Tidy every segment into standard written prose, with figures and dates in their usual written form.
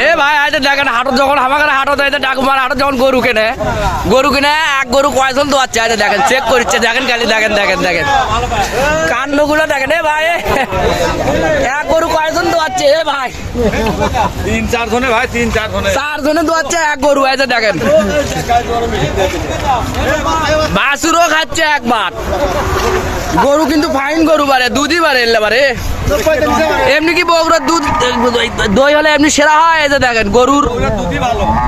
এ ভাই আইতে দেখেন হাটত যখন হামাকার হাটত আইতে ডাকুমার হাটত যখন গরু কিনে এক গরু কয়জন দোয়াচ্ছে আইতে দেখেন চেক করছে দেখেন খালি দেখেন কান্নগুলো দেখেন এ ভাই এক গরু কয়জন দোয়াচ্ছে এ ভাই 3-4 জনে ভাই 3-4 জনে 4 জনে দোয়াচ্ছে এক গরু আইতে দেখেন বাসুরও খাচ্ছে একবার গরু কিন্তু ফাইন গরু বারে দুধই বারে এলে বারে এমনি কি বগুড়ার দুধ দই হলে এমনি সেরা হয় এই যে দেখেন গরুর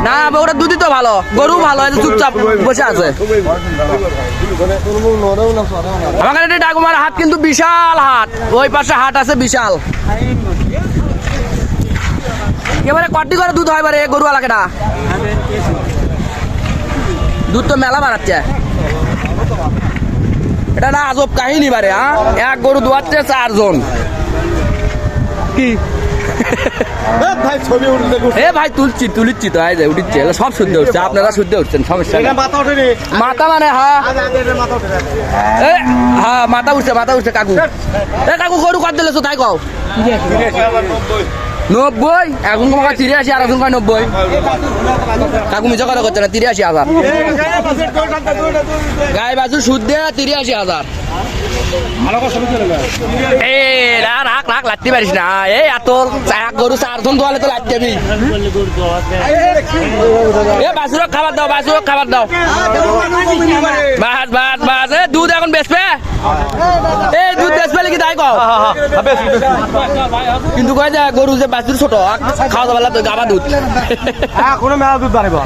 না বগুড়ার দুধই তো ভালো গরু ভালো এই যে চুপচাপ বসে আছে আমাদের এটা ডাকুমার হাট কিন্তু বিশাল হাট ওই পাশে হাট আছে বিশাল এবারে কটি করে দুধ হয় বারে গরু আলাকে না দুধ তো মেলা বানাচ্ছে এটা না আজব কাহিনী বারে হ্যাঁ এক গরু দোয়াচ্ছে 4 জন কি ভাই তুলছি তো উঠছে সব শুদ্ধ উঠছে আপনারা শুদ্ধ উঠছেন সমস্যা মাথা মানে হ্যাঁ মাথা উঠছে কাকু কাকু গরু কত দিলেছো তাই কও 90 এখন তোমাকে 83 আর এখন 90 কাকু মিছা কথা করছে না 83,000 গায়ে বাজু সুদ দিয়ে 83,000 রাখ লাগতে পারিস না এই এত গরু 4 জন দোয়ালে তো লাগতে যাবি বাসুরক খাবার দাও বাস দুধ এখন বেচবে এই দুধ বেচবে নাকি তাই কও কিন্তু কয় যে গরু যে বাছুর ছোট খাওয়া দাওয়া তো গাবা দুধ কোনো মেলা দুধ বাড়িব